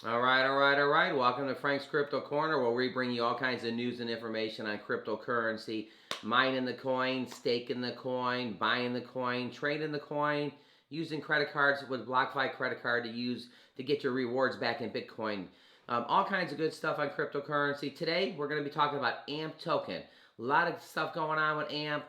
All right, all right, all right. Welcome to Frank's Crypto Corner, where we bring you all kinds of news and information on cryptocurrency, mining the coin, staking the coin, buying the coin, trading the coin, using credit cards with BlockFi credit card to get your rewards back in Bitcoin. All kinds of good stuff on cryptocurrency. Today, we're going to be talking about AMP token. A lot of stuff going on with AMP.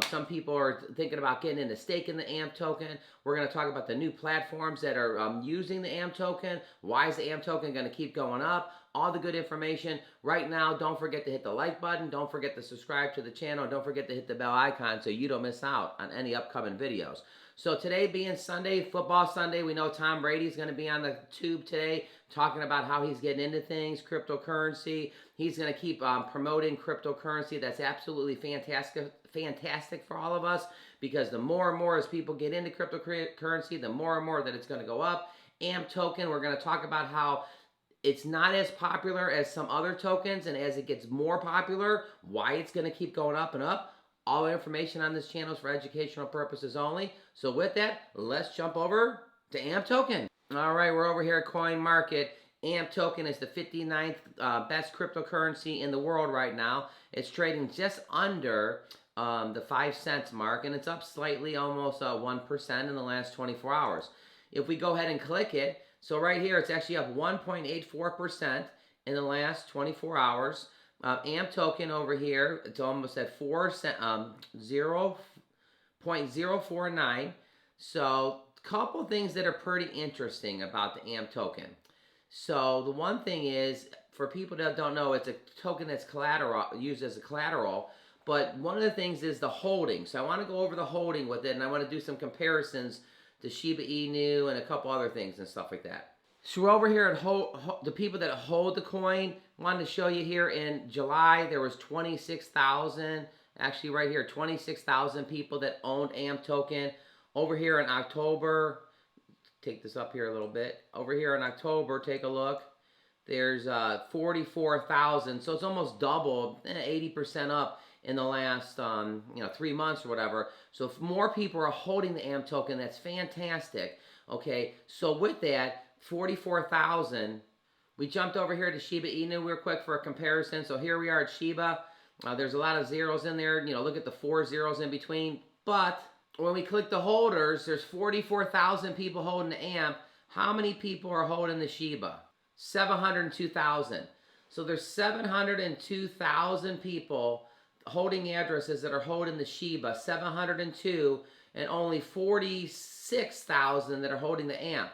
Some people are thinking about getting into staking the AMP token. We're going to talk about the new platforms that are using the AMP token. Why is the AMP token going to keep going up? All the good information. Right now, don't forget to hit the like button. Don't forget to subscribe to the channel. Don't forget to hit the bell icon so you don't miss out on any upcoming videos. So today being Sunday, football Sunday, we know Tom Brady's going to be on the tube today talking about how he's getting into things, cryptocurrency. He's going to keep promoting cryptocurrency. That's absolutely fantastic for all of us, because the more and more as people get into cryptocurrency, the more and more that it's going to go up. AMP token, we're going to talk about how it's not as popular as some other tokens, and as it gets more popular, why it's going to keep going up and up. All the information on this channel is for educational purposes only. So with that, let's jump over to AMP token. All right, we're over here at Coin Market. AMP token is the 59th best cryptocurrency in the world right now. It's trading just under the 5 cents mark, and it's up slightly, almost 1% in the last 24 hours. If we go ahead and click it, so right here, it's actually up 1.84% in the last 24 hours. AMP token over here, it's almost at 0.049. So a couple things that are pretty interesting about the AMP token. So the one thing is, for people that don't know, it's a token that's used as a collateral. But one of the things is the holding. So I want to go over the holding with it, and I want to do some comparisons to Shiba Inu and a couple other things and stuff like that. So we're over here at the people that hold the coin. Wanted to show you here in July, there was 26,000, actually right here, 26,000 people that owned AMP token. Over here in October, take this up here a little bit. Over here in October, take a look. There's 44,000, so it's almost doubled, 80% up in the last 3 months or whatever. So if more people are holding the AMP token, that's fantastic. Okay, so with that 44,000, we jumped over here to Shiba Inu real quick for a comparison. So here we are at Shiba. There's a lot of zeros in there. Look at the 4 zeros in between. But when we click the holders, there's 44,000 people holding the AMP. How many people are holding the Shiba? 702,000. So there's 702,000 people holding addresses that are holding the Shiba, 702, and only 46,000 that are holding the AMP.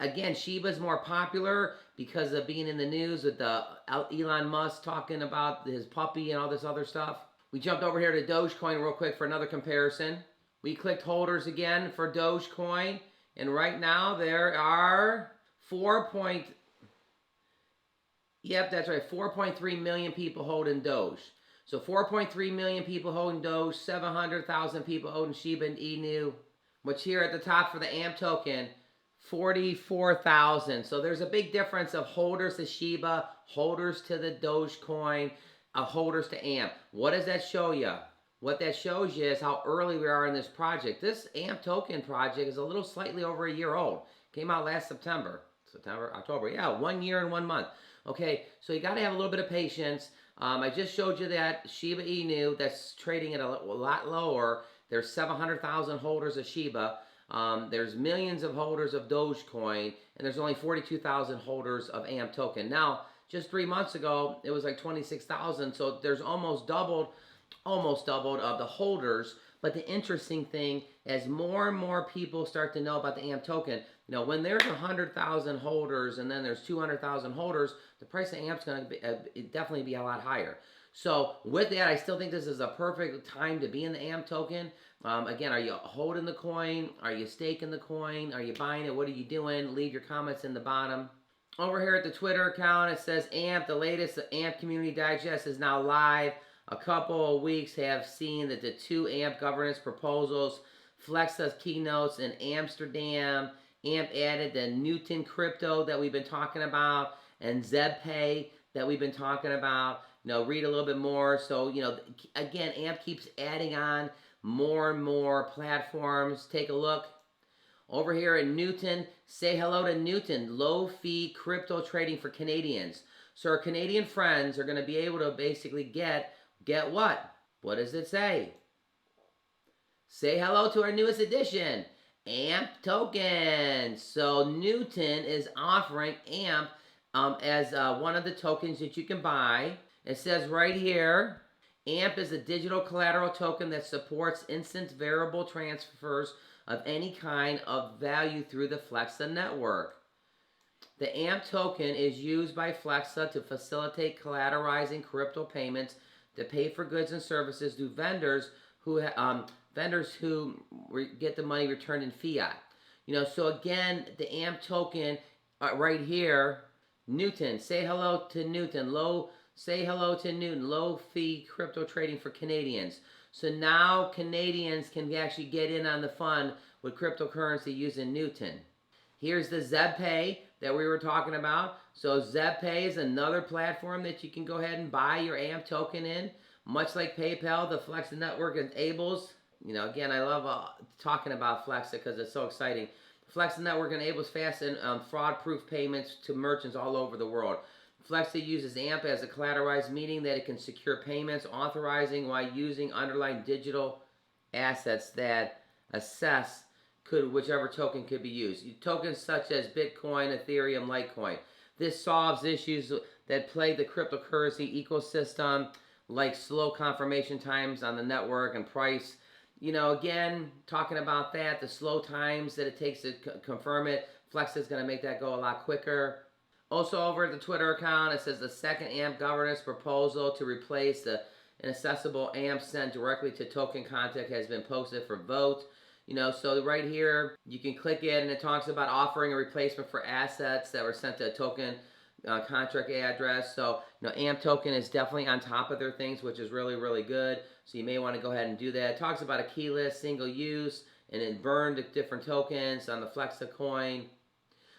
Again, Shiba is more popular because of being in the news with the Elon Musk talking about his puppy and all this other stuff. We jumped over here to Dogecoin real quick for another comparison. We clicked holders again for Dogecoin, and right now there are 4.3 million people holding Doge. So 4.3 million people holding Doge, 700,000 people holding Shiba and Inu. Which here at the top for the AMP token, 44,000. So there's a big difference of holders to Shiba, holders to the Dogecoin, holders to AMP. What does that show you? What that shows you is how early we are in this project. This AMP token project is a little slightly over a year old. Came out last September, October. Yeah, 1 year and 1 month. Okay, so you got to have a little bit of patience. I just showed you that Shiba Inu that's trading at a lot lower. There's 700,000 holders of Shiba. There's millions of holders of Dogecoin, and there's only 42,000 holders of AMP token. Now, just 3 months ago, it was like 26,000, so there's almost doubled of the holders. But the interesting thing, as more and more people start to know about the AMP token, when there's 100,000 holders and then there's 200,000 holders, the price of AMP's going to definitely be a lot higher. So with that, I still think this is a perfect time to be in the AMP token. Again, are you holding the coin? Are you staking the coin? Are you buying it? What are you doing? Leave your comments in the bottom. Over here at the Twitter account, it says AMP, the latest AMP Community Digest is now live. A couple of weeks have seen that the 2 AMP governance proposals, Flexa's keynotes in Amsterdam, AMP added the Newton crypto that we've been talking about, and ZebPay that we've been talking about. Read a little bit more. So, again, AMP keeps adding on more and more platforms. Take a look. Over here at Newton, say hello to Newton, low-fee crypto trading for Canadians. So our Canadian friends are going to be able to basically get what? What does it say? Say hello to our newest edition, AMP token. So Newton is offering AMP as one of the tokens that you can buy. It says right here, AMP is a digital collateral token that supports instant variable transfers of any kind of value through the Flexa network. The AMP token is used by Flexa to facilitate collateralizing crypto payments to pay for goods and services to vendors who get the money returned in fiat. So again, the AMP token right here, Newton. Say hello to Newton. Say hello to Newton. Low-fee crypto trading for Canadians. So now Canadians can actually get in on the fun with cryptocurrency using Newton. Here's the ZebPay that we were talking about. So ZebPay is another platform that you can go ahead and buy your AMP token in. Much like PayPal, the Flexa network enables, again, I love talking about Flexa because it's so exciting. Flexa network enables fast and fraud-proof payments to merchants all over the world. Flexa uses AMP as a collateralized, meaning that it can secure payments, authorizing while using underlying digital assets that assess whichever token could be used. Tokens such as Bitcoin, Ethereum, Litecoin. This solves issues that plague the cryptocurrency ecosystem, like slow confirmation times on the network and price. Again, talking about that, the slow times that it takes to confirm it, Flexa is going to make that go a lot quicker. Also over at the Twitter account, it says the second AMP governance proposal to replace the inaccessible AMP sent directly to token content has been posted for vote. So right here, you can click it and it talks about offering a replacement for assets that were sent to a token contract address. So, AMP token is definitely on top of their things, which is really, really good. So you may want to go ahead and do that. It talks about a keyless, single use, and it burned different tokens on the Flexa coin.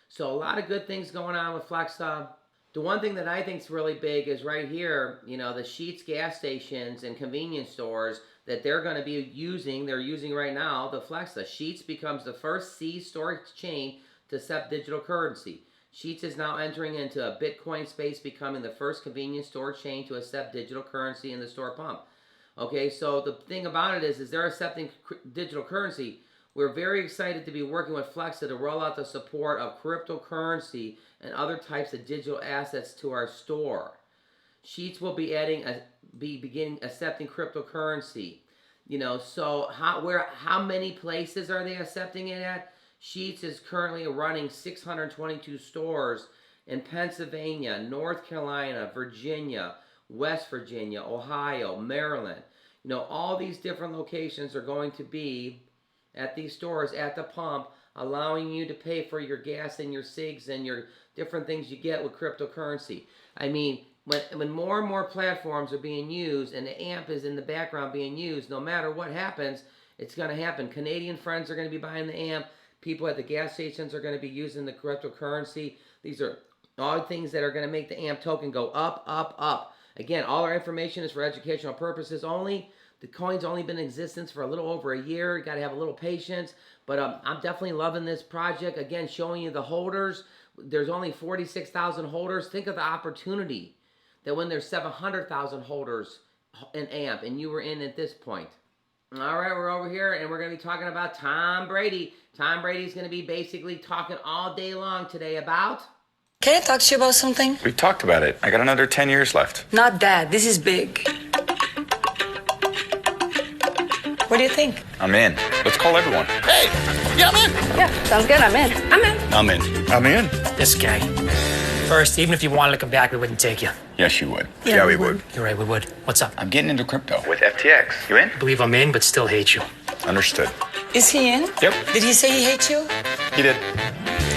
So a lot of good things going on with Flexa. The one thing that I think is really big is right here, the Sheetz gas stations and convenience stores that they're going to be using, they're using right now, the Flexa. Sheetz becomes the first C-storage chain to accept digital currency. Sheetz is now entering into a Bitcoin space, becoming the first convenience store chain to accept digital currency in the store pump. Okay, so the thing about it is they're accepting digital currency. We're very excited to be working with Flexa to roll out the support of cryptocurrency and other types of digital assets to our store. Sheetz will be beginning accepting cryptocurrency. So how many places are they accepting it at? Sheetz is currently running 622 stores in Pennsylvania, North Carolina, Virginia, West Virginia, Ohio, Maryland. All these different locations are going to be at these stores at the pump, allowing you to pay for your gas and your cigs and your different things you get with cryptocurrency. I mean, when more and more platforms are being used and the AMP is in the background being used, no matter what happens, it's going to happen. Canadian friends are going to be buying the AMP. People at the gas stations are going to be using the cryptocurrency. These are all things that are going to make the AMP token go up, up, up. Again, all our information is for educational purposes only. The coin's only been in existence for a little over a year. You got to have a little patience. But I'm definitely loving this project. Again, showing you the holders. There's only 46,000 holders. Think of the opportunity that when there's 700,000 holders in AMP and you were in at this point. All right, we're over here and we're going to be talking about Tom Brady. Tom Brady's going to be basically talking all day long today about... Can I talk to you about something? We talked about it. I got another 10 years left. Not that. This is big. What do you think? I'm in. Let's call everyone. Hey, yeah, I'm in. Yeah, sounds good. I'm in. I'm in. I'm in. I'm in. This guy. First, even if you wanted to come back, we wouldn't take you. Yes, you would. Yeah, we would. You're right, we would. What's up? I'm getting into crypto. With FTX. You in? I believe I'm in, but still hate you. Understood. Is he in? Yep. Did he say he hates you? He did.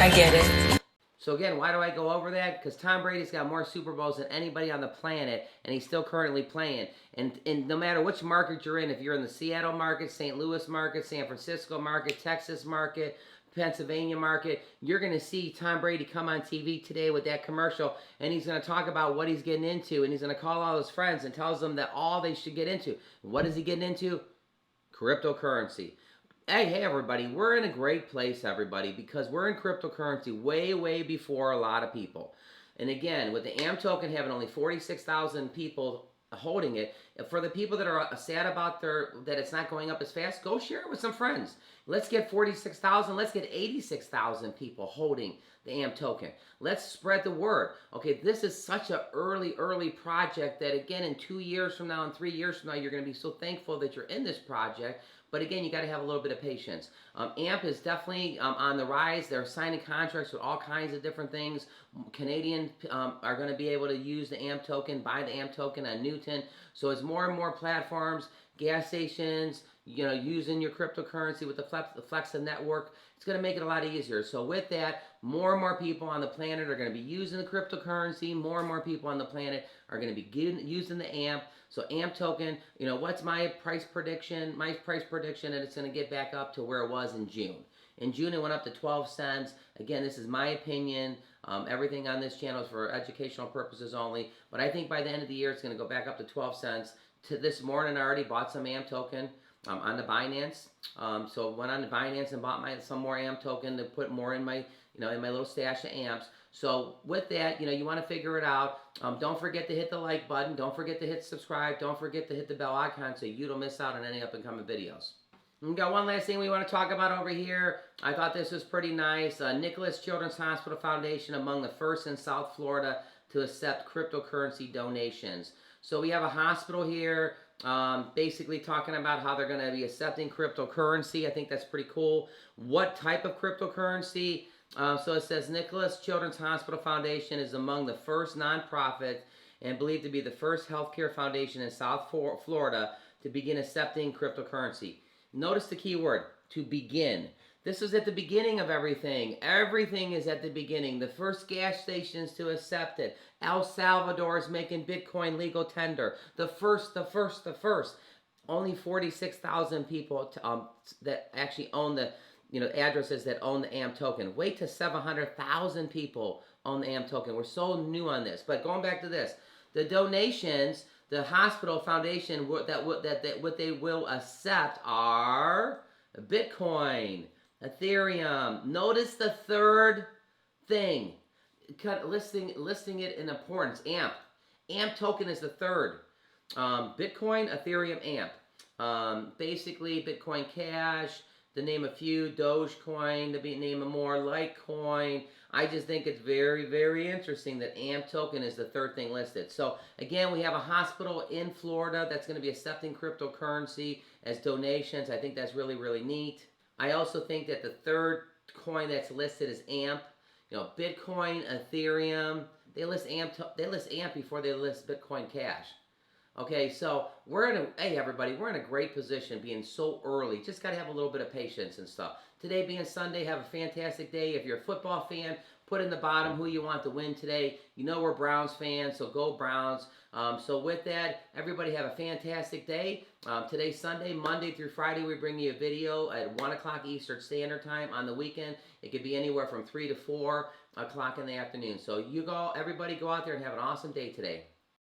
I get it. So again, why do I go over that? Because Tom Brady's got more Super Bowls than anybody on the planet, and he's still currently playing. And no matter which market you're in, if you're in the Seattle market, St. Louis market, San Francisco market, Texas market, Pennsylvania market, you're going to see Tom Brady come on TV today with that commercial, and he's going to talk about what he's getting into, and he's going to call all his friends and tells them that all they should get into. What is he getting into? Cryptocurrency. Hey, everybody, we're in a great place, everybody, because we're in cryptocurrency way before a lot of people. And again, with the AM token having only 46,000 people holding it, for the people that are sad about that it's not going up as fast, go share it with some friends. Let's get 46,000, let's get 86,000 people holding the AM token. Let's spread the word. Okay, this is such an early project that, again, in 2 years from now and 3 years from now, you're going to be so thankful that you're in this project. But again, you got to have a little bit of patience. AMP is definitely on the rise. They're signing contracts with all kinds of different things. Canadian are going to be able to use the AMP token, buy the AMP token on Newton. So as more and more platforms, gas stations, using your cryptocurrency with the Flexa network, it's going to make it a lot easier. So with that, more and more people on the planet are going to be using the cryptocurrency. More and more people on the planet are going to be using the AMP. So AMP token, what's my price prediction? My price prediction that it's going to get back up to where it was in June. In June, it went up to 12 cents. Again, this is my opinion. Everything on this channel is for educational purposes only. But I think by the end of the year, it's going to go back up to 12 cents. To this morning, I already bought some AMP token on the Binance. So I went on the Binance and bought some more AMP token to put more in my, in my little stash of AMPs. So with that, you want to figure it out. Don't forget to hit the like button. Don't forget to hit subscribe. Don't forget to hit the bell icon so you don't miss out on any up-and-coming videos. We got one last thing we want to talk about over here. I thought this was pretty nice. Nicholas Children's Hospital Foundation among the first in South Florida to accept cryptocurrency donations. So we have a hospital here basically talking about how they're going to be accepting cryptocurrency. I think that's pretty cool. What type of cryptocurrency? So it says Nicholas Children's Hospital Foundation is among the first nonprofit and believed to be the first healthcare foundation in South Florida to begin accepting cryptocurrency. Notice the key word, to begin. This is at the beginning of everything. Everything is at the beginning. The first gas stations to accept it. El Salvador is making Bitcoin legal tender. The first. Only 46,000 people that actually own the addresses that own the AM token. Wait till 700,000 people own the AM token. We're so new on this. But going back to this, the donations, the hospital foundation, what they will accept are Bitcoin, Ethereum. Notice the third thing, listing it in importance. AMP. AMP token is the third. Bitcoin, Ethereum, AMP. Basically, Bitcoin Cash, to name a few, Dogecoin, to name a more, Litecoin. I just think it's very interesting that AMP token is the third thing listed. So again, we have a hospital in Florida that's going to be accepting cryptocurrency as donations. I think that's really neat. I also think that the third coin that's listed is AMP. Bitcoin, Ethereum. They list AMP before they list Bitcoin Cash. Okay, so hey everybody, we're in a great position being so early. Just got to have a little bit of patience and stuff. Today being Sunday, have a fantastic day. If you're a football fan, put in the bottom who you want to win today. We're Browns fans, so go Browns. So with that, everybody have a fantastic day. Today's Sunday, Monday through Friday, we bring you a video at 1 o'clock Eastern Standard Time. On the weekend, it could be anywhere from 3 to 4 o'clock in the afternoon. So everybody go out there and have an awesome day today.